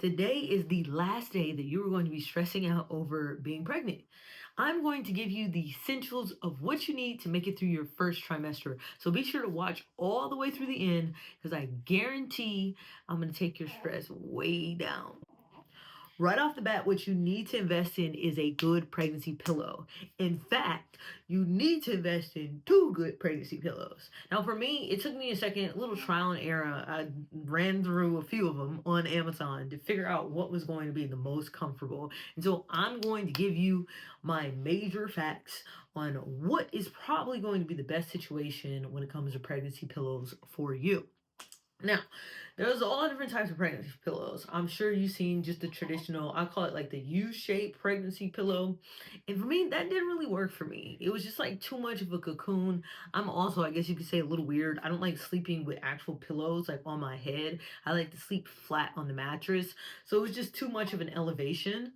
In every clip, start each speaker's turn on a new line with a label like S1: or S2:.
S1: Today is the last day that you are going to be stressing out over being pregnant. I'm going to give you the essentials of what you need to make it through your first trimester. So be sure to watch all the way through the end because I guarantee I'm going to take your stress way down. Right off the bat, what you need to invest in is a good pregnancy pillow. In fact, you need to invest in two good pregnancy pillows. Now, for me, it took me a second, a little trial and error. I ran through a few of them on Amazon to figure out what was going to be the most comfortable. And so I'm going to give you my major facts on what is probably going to be the best situation when it comes to pregnancy pillows for you. Now, there's all different types of pregnancy pillows. I'm sure you've seen just the traditional, I call it like the U-shaped pregnancy pillow. And for me, that didn't really work for me. It was just like too much of a cocoon. I'm also, I guess you could say, a little weird. I don't like sleeping with actual pillows like on my head. I like to sleep flat on the mattress. So it was just too much of an elevation.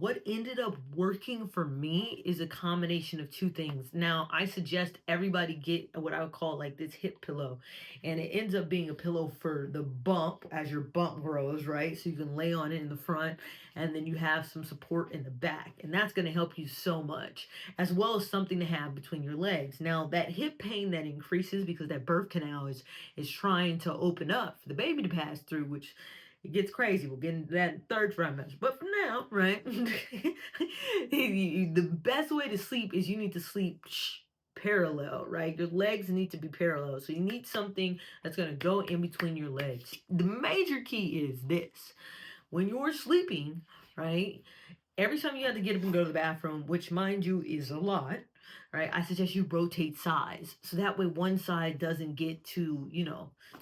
S1: What ended up working for me is a combination of two things. Now, I suggest everybody get what I would call like this hip pillow, and it ends up being a pillow for the bump as your bump grows, right? So you can lay on it in the front, and then you have some support in the back, and that's going to help you so much, as well as something to have between your legs. Now, that hip pain that increases because that birth canal is trying to open up for the baby to pass through, which it gets crazy. We'll get into that third trimester. But for now, right? The best way to sleep is you need to sleep parallel, right? Your legs need to be parallel. So you need something that's going to go in between your legs. The major key is this: when you're sleeping, right? Every time you have to get up and go to the bathroom, which mind you is a lot, right? I suggest you rotate sides so that way one side doesn't get too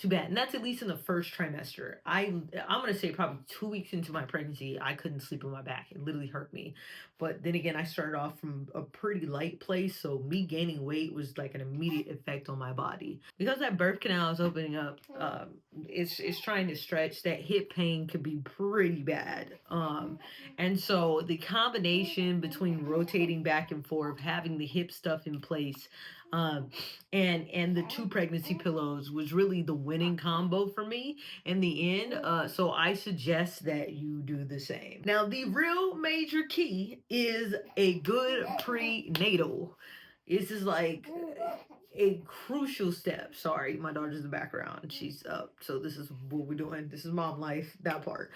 S1: bad. And that's at least in the first trimester. I'm gonna say probably 2 weeks into my pregnancy, I couldn't sleep on my back. It literally hurt me. But then again, I started off from a pretty light place, so me gaining weight was like an immediate effect on my body because that birth canal is opening up. It's trying to stretch. That hip pain could be pretty bad. And so the combination between rotating back and forth, having the hip stuff in place, um, and the two pregnancy pillows was really the winning combo for me in the end. So I suggest that you do the same. Now, the real major key is a good prenatal. This is like a crucial step. Sorry, my daughter's in the background. She's up. So this is what we're doing. This is mom life, that part.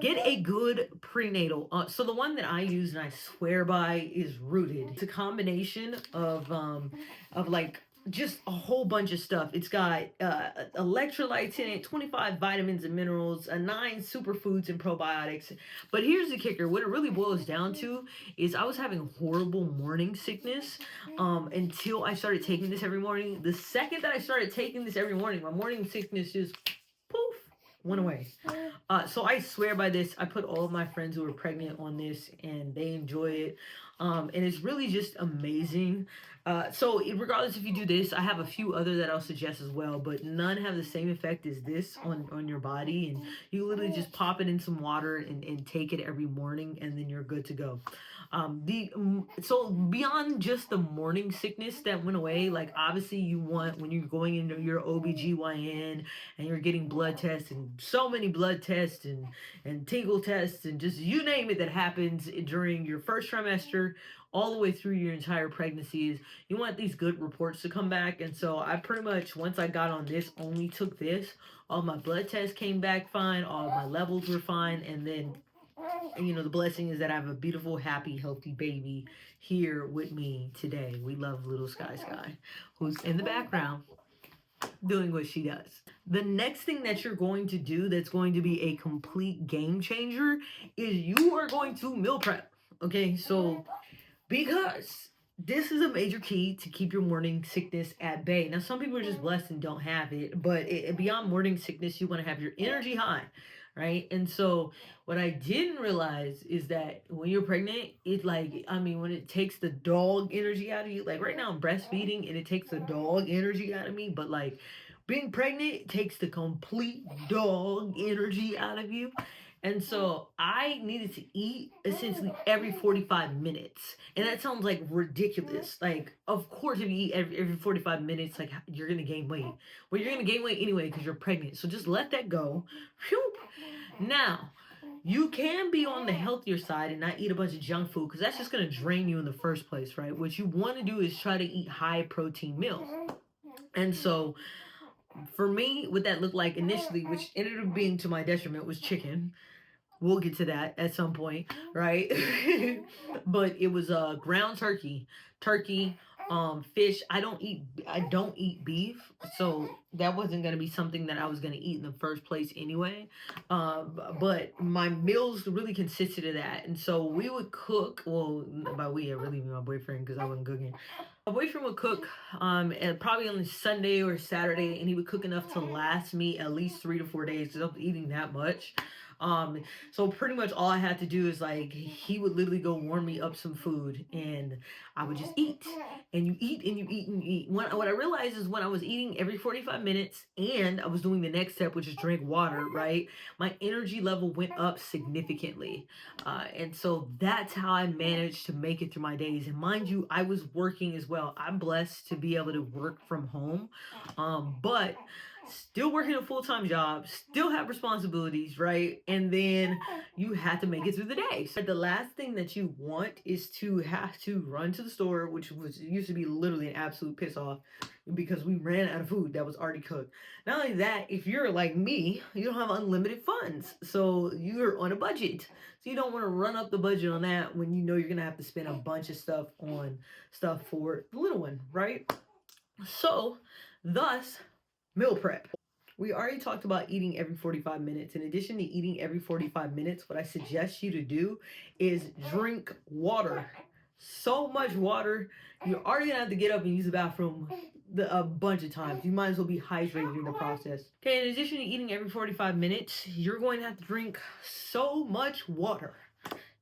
S1: Get a good prenatal. So the one that I use and I swear by is Rooted. It's a combination of like just a whole bunch of stuff. It's got electrolytes in it, 25 vitamins and minerals, 9 superfoods and probiotics. But here's the kicker: what it really boils down to is I was having horrible morning sickness until I started taking this every morning. The second that I started taking this every morning, my morning sickness just poof went away. So I swear by this. I put all of my friends who are pregnant on this, and they enjoy it. And it's really just amazing. So regardless if you do this, I have a few other that I'll suggest as well, but none have the same effect as this on your body. And you literally just pop it in some water and take it every morning, and then you're good to go. So beyond just the morning sickness that went away, like obviously you want when you're going into your OBGYN and you're getting blood tests and so many blood tests and tingle tests and just you name it that happens during your first trimester all the way through your entire pregnancies, you want these good reports to come back. And so I pretty much, once I got on this, only took this. All my blood tests came back fine, all my levels were fine, and then the blessing is that I have a beautiful, happy, healthy baby here with me today. We love little Sky, who's in the background doing what she does. The next thing that you're going to do that's going to be a complete game changer is you are going to meal prep. Okay, so because this is a major key to keep your morning sickness at bay. Now, some people are just blessed and don't have it, but beyond morning sickness, you want to have your energy high, right? And so, what I didn't realize is that when you're pregnant, it's like, I mean, when it takes the dog energy out of you, like right now I'm breastfeeding and it takes the dog energy out of me, but like being pregnant takes the complete dog energy out of you. And so I needed to eat essentially every 45 minutes. And that sounds like ridiculous. Like, of course, if you eat every 45 minutes, like you're going to gain weight. Well, you're going to gain weight anyway because you're pregnant. So just let that go. Whew. Now, You can be on the healthier side and not eat a bunch of junk food because that's just going to drain you in the first place, right? What you want to do is try to eat high protein meals. And so for me, what that looked like initially, which ended up being to my detriment, was chicken. We'll get to that at some point, right? But it was ground turkey, fish. I don't eat beef, so that wasn't gonna be something that I was gonna eat in the first place anyway. But my meals really consisted of that, and so we would cook. Well, by we, I really mean my boyfriend because I wasn't cooking. My boyfriend would cook and probably on Sunday or Saturday, and he would cook enough to last me at least 3 to 4 days because I was eating that much. Um, so pretty much all I had to do is like he would literally go warm me up some food and I would just eat. And you eat and you eat and you eat. What I realized is when I was eating every 45 minutes and I was doing the next step, which is drink water, right? My energy level went up significantly. And so that's how I managed to make it through my days. And mind you, I was working as well. I'm blessed to be able to work from home. But still working a full-time job, still have responsibilities, right? And then you have to make it through the day. So the last thing that you want is to have to run to the store, which was used to be literally an absolute piss off because we ran out of food that was already cooked. Not only that, if you're like me, you don't have unlimited funds. So you're on a budget. So you don't want to run up the budget on that when you know you're gonna have to spend a bunch of stuff on stuff for the little one, right? So thus meal prep. We already talked about eating every 45 minutes. In addition to eating every 45 minutes, what I suggest you to do is drink water. So much water. You're already gonna have to get up and use the bathroom a bunch of times. You might as well be hydrated in the process. Okay, in addition to eating every 45 minutes, you're going to have to drink so much water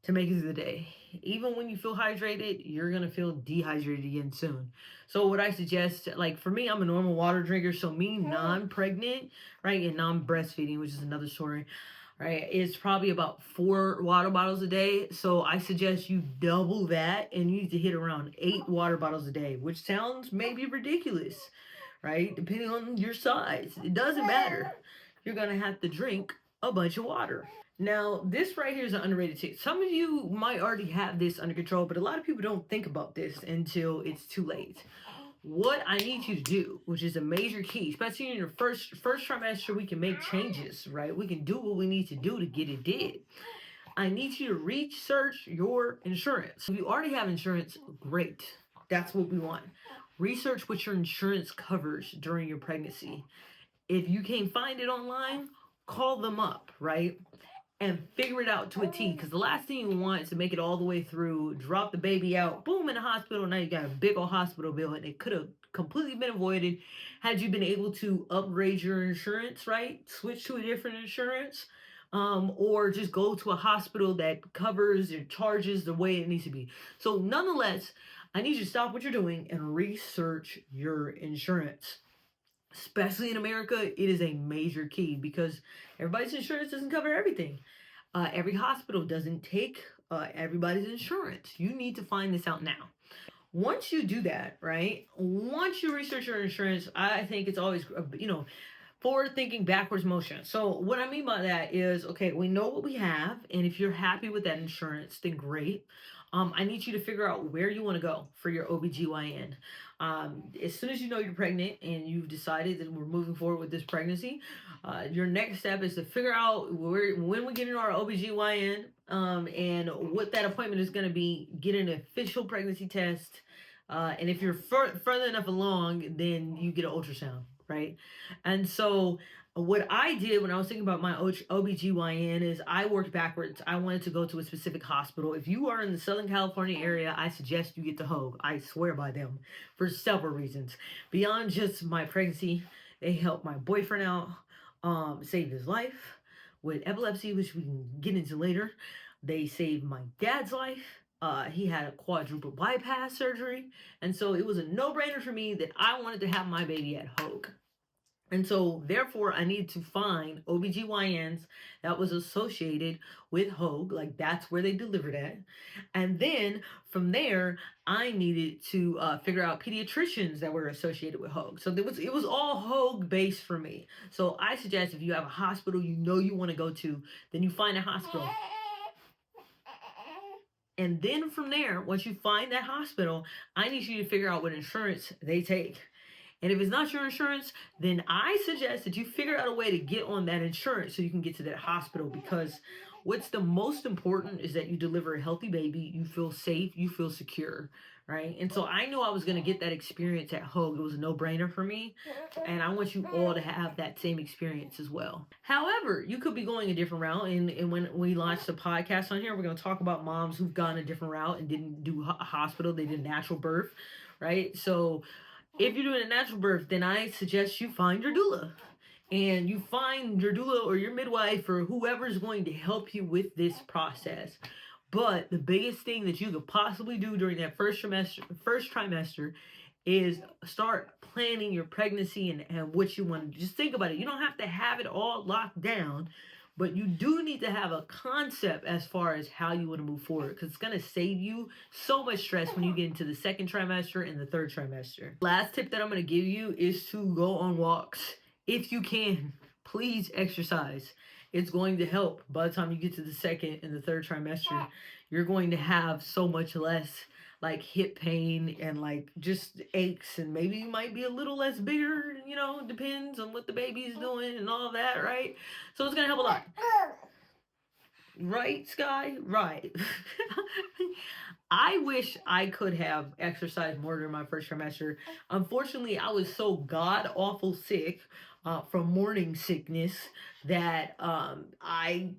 S1: to make it through the day. Even when you feel hydrated, you're gonna feel dehydrated again soon. So what I suggest, like for me, I'm a normal water drinker. So me non-pregnant, right, and non-breastfeeding, which is another story, right, is probably about 4 water bottles a day. So I suggest you double that and you need to hit around 8 water bottles a day, which sounds maybe ridiculous, right? Depending on your size. It doesn't matter. You're gonna have to drink a bunch of water. Now, this right here is an underrated tip. Some of you might already have this under control, but a lot of people don't think about this until it's too late. What I need you to do, which is a major key, especially in your first trimester, we can make changes, right? We can do what we need to do to get it did. I need you to research your insurance. If you already have insurance, great. That's what we want. Research what your insurance covers during your pregnancy. If you can't find it online, call them up, right? And figure it out to a T. Because the last thing you want is to make it all the way through, drop the baby out, boom, in the hospital. Now you got a big old hospital bill, and it could have completely been avoided had you been able to upgrade your insurance, right? Switch to a different insurance, or just go to a hospital that covers your charges the way it needs to be. So, nonetheless, I need you to stop what you're doing and research your insurance. Especially in America, it is a major key because everybody's insurance doesn't cover everything. Every hospital doesn't take everybody's insurance. You need to find this out now. Once you do that, right? Once you research your insurance, I think it's always, forward thinking, backwards motion. So, what I mean by that is, okay, we know what we have, and if you're happy with that insurance, then great. I need you to figure out where you want to go for your OBGYN. As soon as you know you're pregnant and you've decided that we're moving forward with this pregnancy, your next step is to figure out when we get into our OBGYN and what that appointment is going to be, get an official pregnancy test. And if you're further enough along, then you get an ultrasound, right? And so what I did when I was thinking about my OBGYN is I worked backwards. I wanted to go to a specific hospital. If you are in the Southern California area, I suggest you get to Hoag. I swear by them for several reasons. Beyond just my pregnancy, they helped my boyfriend out, saved his life with epilepsy, which we can get into later. They saved my dad's life. He had a quadruple bypass surgery. And so it was a no-brainer for me that I wanted to have my baby at Hoag. And so, therefore, I need to find OBGYNs that was associated with Hoag, like that's where they delivered at. And then from there, I needed to figure out pediatricians that were associated with Hoag. So it was all Hoag based for me. So I suggest if you have a hospital you know you want to go to, then you find a hospital. And then from there, once you find that hospital, I need you to figure out what insurance they take. And if it's not your insurance, then I suggest that you figure out a way to get on that insurance so you can get to that hospital, because what's the most important is that you deliver a healthy baby, you feel safe, you feel secure, right? And so I knew I was going to get that experience at Hoag. It was a no-brainer for me, and I want you all to have that same experience as well. However, you could be going a different route, and when we launched the podcast on here, we're going to talk about moms who've gone a different route and didn't do a hospital, they did natural birth, right? So if you're doing a natural birth, then I suggest you find your doula. And you find your doula or your midwife or whoever's going to help you with this process. But the biggest thing that you could possibly do during that first trimester is start planning your pregnancy and what you want to. Just think about it. You don't have to have it all locked down, but you do need to have a concept as far as how you want to move forward, because it's going to save you so much stress when you get into the second trimester and the third trimester. Last tip that I'm going to give you is to go on walks. If you can, please exercise. It's going to help. By the time you get to the second and the third trimester, you're going to have so much less like hip pain and like just aches, and maybe you might be a little less bigger, depends on what the baby's doing and all that, right? So it's gonna help a lot. Right, Sky? Right. I wish I could have exercised more during my first trimester. Unfortunately, I was so god awful sick from morning sickness that I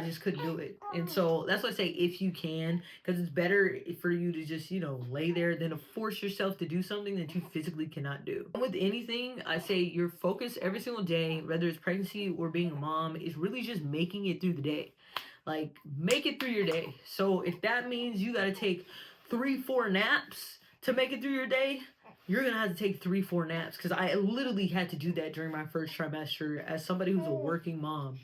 S1: just couldn't do it. And so that's why I say if you can, because it's better for you to just lay there than to force yourself to do something that you physically cannot do. With anything, I say your focus every single day, whether it's pregnancy or being a mom, is really just making it through the day. Like, make it through your day. So if that means you got to take 3-4 naps to make it through your day, you're going to have to take 3-4 naps. Because I literally had to do that during my first trimester as somebody who's a working mom.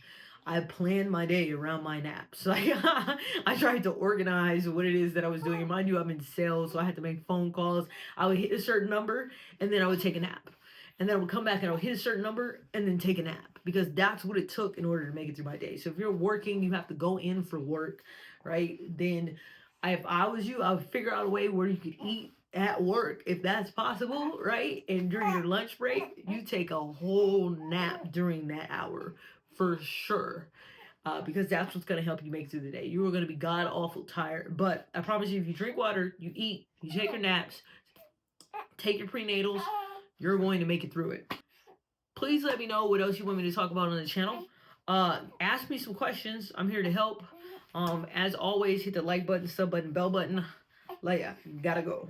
S1: I planned my day around my naps. Like, I tried to organize what it is that I was doing. Mind you, I'm in sales, so I had to make phone calls. I would hit a certain number, and then I would take a nap. And then I would come back and I would hit a certain number and then take a nap, because that's what it took in order to make it through my day. So if you're working, you have to go in for work, right? Then if I was you, I would figure out a way where you could eat at work if that's possible, right? And during your lunch break, you take a whole nap during that hour for sure. Because that's what's going to help you make it through the day. You are going to be god awful tired, but I promise you, if you drink water, you eat, you take your naps, take your prenatals, you're going to make it through it. Please let me know what else you want me to talk about on the channel. Ask me some questions. I'm here to help. As always, hit the like button, sub button, bell button. Leia, gotta go.